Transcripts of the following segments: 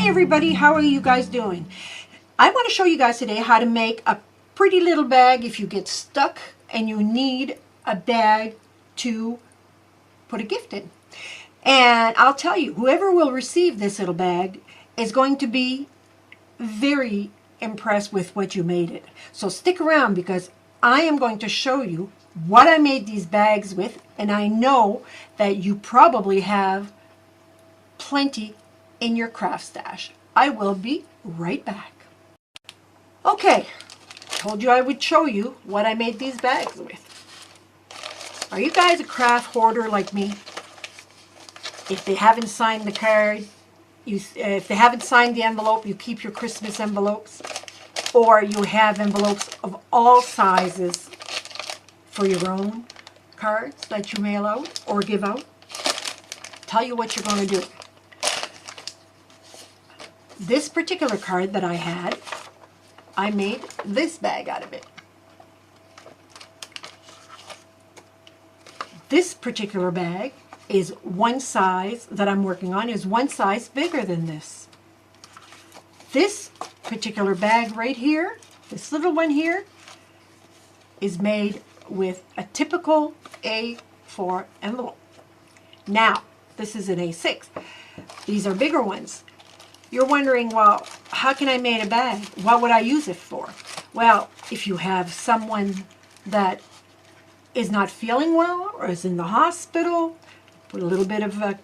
Hi everybody, how are you guys doing? I want to show you guys today how to make a pretty little bag if you get stuck and you need a bag to put a gift in. And I'll tell you, whoever will receive this little bag is going to be very impressed with what you made it. So stick around because I am going to show you what I made these bags with, and I know that you probably have plenty in your craft stash. I will be right back. Okay, told you I would show you what I made these bags with. Are you guys a craft hoarder like me? If they haven't signed the card, if they haven't signed the envelope, you keep your Christmas envelopes, or you have envelopes of all sizes for your own cards that you mail out or give out. Tell you what you're going to do. This particular card that I had, I made this bag out of it. This particular bag is one size that I'm working on is one size bigger than this. This particular bag right here, this little one here, is made with a typical A4 envelope. Now, this is an A6. These are bigger ones. You're wondering, well, how can I make a bag? What would I use it for? Well, if you have someone that is not feeling well or is in the hospital, put a little bit of a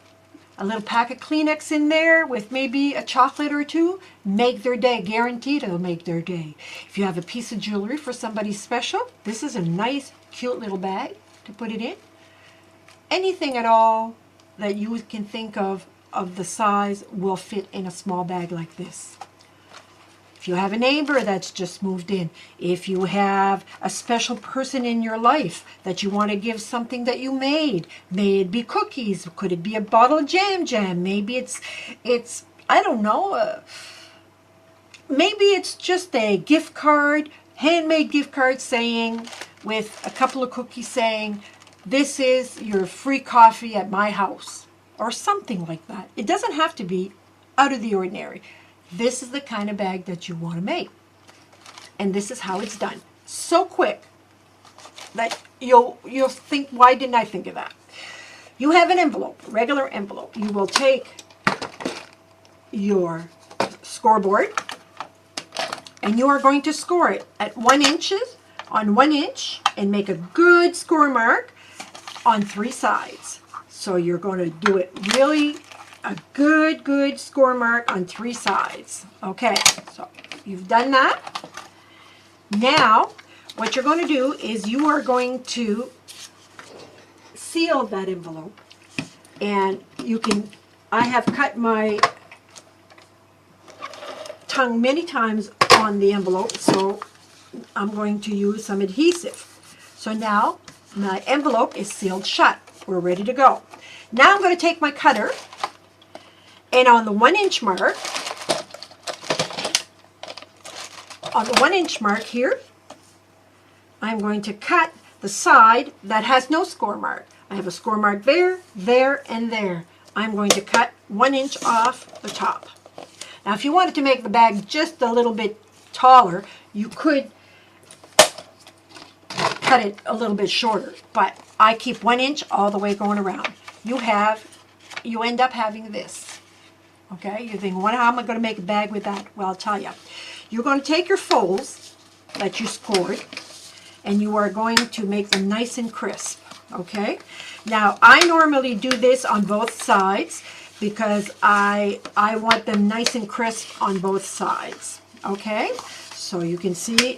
little pack of Kleenex in there with maybe a chocolate or two, make their day. Guaranteed it'll make their day. If you have a piece of jewelry for somebody special, this is a nice, cute little bag to put it in. Anything at all that you can think of the size will fit in a small bag like this. If you have a neighbor that's just moved in, if you have a special person in your life that you want to give something that you made, may it be cookies, could it be a bottle of jam, maybe it's I don't know, maybe it's just a gift card, handmade gift card saying, with a couple of cookies saying, this is your free coffee at my house, or something like that. It doesn't have to be out of the ordinary. This is the kind of bag that you want to make. And this is how it's done. So quick that you'll think, why didn't I think of that? You have an envelope, regular envelope. You will take your scoreboard and you are going to score it at 1 inch on 1 inch and make a good score mark on 3 sides. So you're going to do it really a good score mark on 3 sides. Okay, so you've done that. Now, what you're going to do is you are going to seal that envelope. And you can, I have cut my tongue many times on the envelope, so I'm going to use some adhesive. So now my envelope is sealed shut. We're ready to go. Now I'm going to take my cutter, and on the 1 inch mark, here, I'm going to cut the side that has no score mark. I have a score mark there, there, and there. I'm going to cut 1 inch off the top. Now if you wanted to make the bag just a little bit taller, you could cut it a little bit shorter, but I keep 1 inch all the way going around. You end up having this. Okay, you think, how am I going to make a bag with that? Well, I'll tell you. You're going to take your folds that you scored, and you are going to make them nice and crisp. Okay, now I normally do this on both sides because I want them nice and crisp on both sides. Okay, so you can see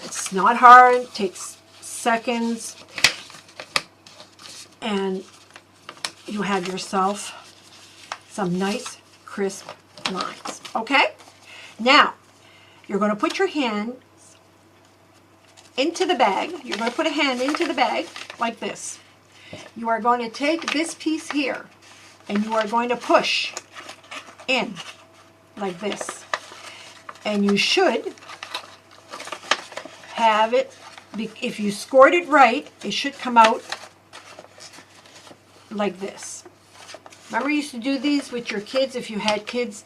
it's not hard, it takes seconds, and you have yourself some nice crisp lines. Okay, now you're going to put your hand into the bag. You're going to put a hand into the bag like this. You are going to take this piece here and you are going to push in like this, and you should have it, if you scored it right, it should come out like this. Remember you used to do these with your kids if you had kids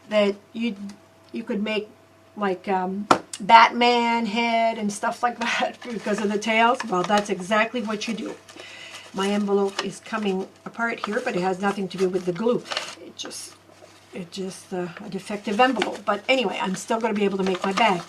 that you could make like Batman head and stuff like that because of the tails. Well, that's exactly what you do. My envelope is coming apart here, but it has nothing to do with the glue. It's just a defective envelope. But anyway, I'm still going to be able to make my bag.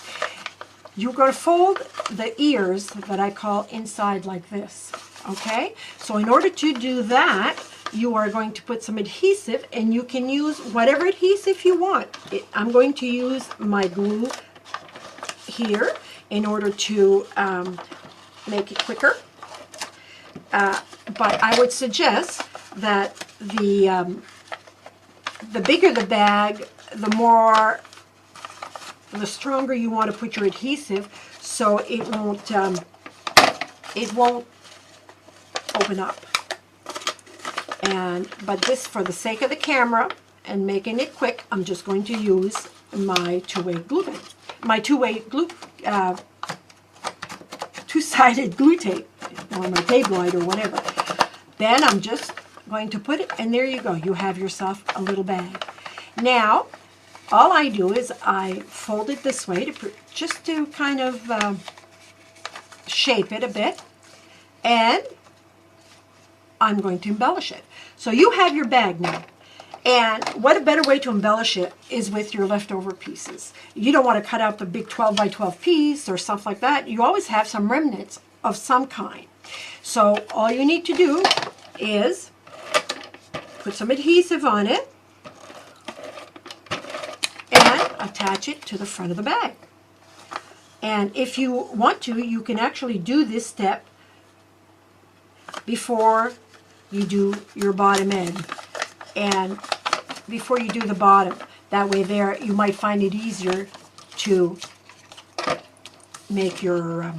You're going to fold the ears that I call inside like this, okay? So in order to do that, you are going to put some adhesive, and you can use whatever adhesive you want. I'm going to use my glue here in order to make it quicker. But I would suggest that the bigger the bag, the stronger you want to put your adhesive, so it won't open up. But this, for the sake of the camera and making it quick, I'm just going to use my two-way glue gun, my two-sided glue tape, or my Tabloid or whatever. Then I'm just going to put it, and there you go. You have yourself a little bag. Now, all I do is I fold it this way just to kind of shape it a bit, and I'm going to embellish it. So you have your bag now. And what a better way to embellish it is with your leftover pieces. You don't want to cut out the big 12 by 12 piece or stuff like that. You always have some remnants of some kind. So all you need to do is put some adhesive on it and attach it to the front of the bag. And if you want to, you can actually do this step before you do your bottom end, and before you do the bottom. That way there, you might find it easier to make your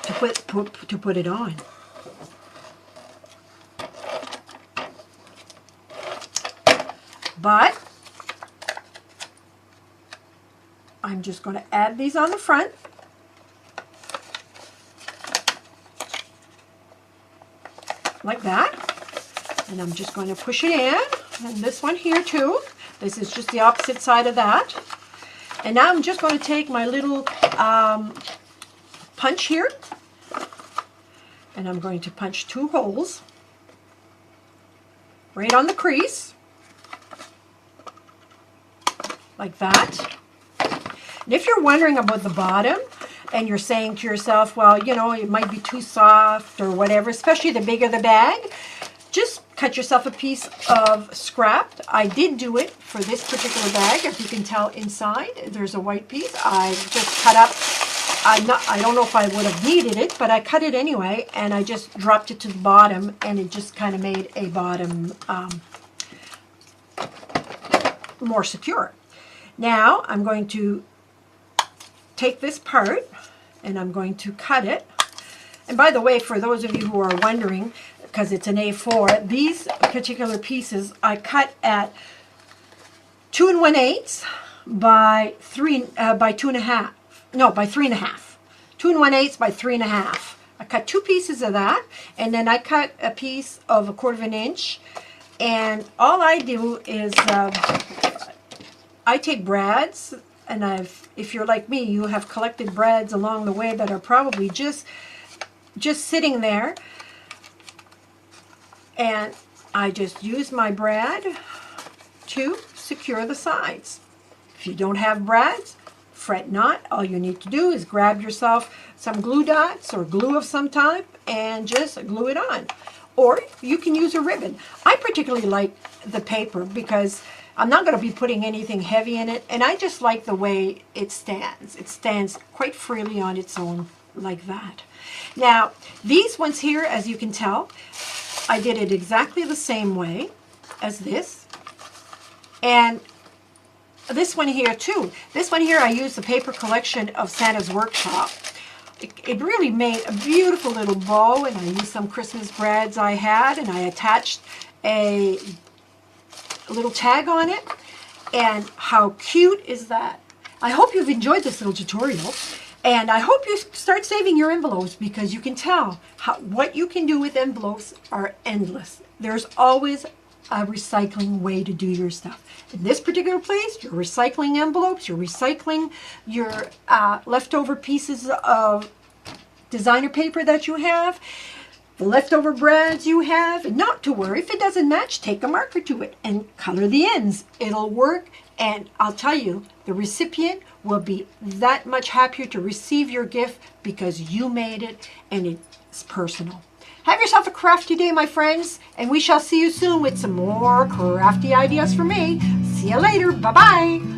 to put it on. But I'm just going to add these on the front. Like that. And I'm just going to push it in. And this one here too. This is just the opposite side of that. And now I'm just going to take my little punch here. And I'm going to punch 2 holes right on the crease. Like that. And if you're wondering about the bottom, and you're saying to yourself, well, you know, it might be too soft or whatever, especially the bigger the bag, just cut yourself a piece of scrap. I did do it for this particular bag. If you can tell inside, there's a white piece. I just cut up, I don't know if I would have needed it, but I cut it anyway, and I just dropped it to the bottom, and it just kind of made a bottom more secure. Now I'm going to take this part and I'm going to cut it. And by the way, for those of you who are wondering, because it's an A4, these particular pieces I cut at 2 1/8 by 3.5. No, by 3.5. 2 1/8 by 3.5. I cut 2 pieces of that, and then I cut a piece of 1/4 inch. And all I do is I take brads. And if you're like me, you have collected brads along the way that are probably just sitting there. And I just use my brad to secure the sides. If you don't have brads, fret not. All you need to do is grab yourself some glue dots or glue of some type and just glue it on. Or you can use a ribbon. I particularly like the paper because I'm not going to be putting anything heavy in it, and I just like the way it stands. It stands quite freely on its own like that. Now, these ones here, as you can tell, I did it exactly the same way as this. And this one here too. This one here I used the paper collection of Santa's Workshop. It really made a beautiful little bow, and I used some Christmas brads I had, and I attached a little tag on it. And how cute is that? I hope you've enjoyed this little tutorial, and I hope you start saving your envelopes, because you can tell what you can do with envelopes are endless. There's always a recycling way to do your stuff. In this particular place, you're recycling envelopes, you're recycling your leftover pieces of designer paper that you have, the leftover brads you have, and not to worry, if it doesn't match, take a marker to it and color the ends. It'll work, and I'll tell you, the recipient will be that much happier to receive your gift because you made it and it's personal. Have yourself a crafty day, my friends, and we shall see you soon with some more crafty ideas from me. See you later. Bye-bye.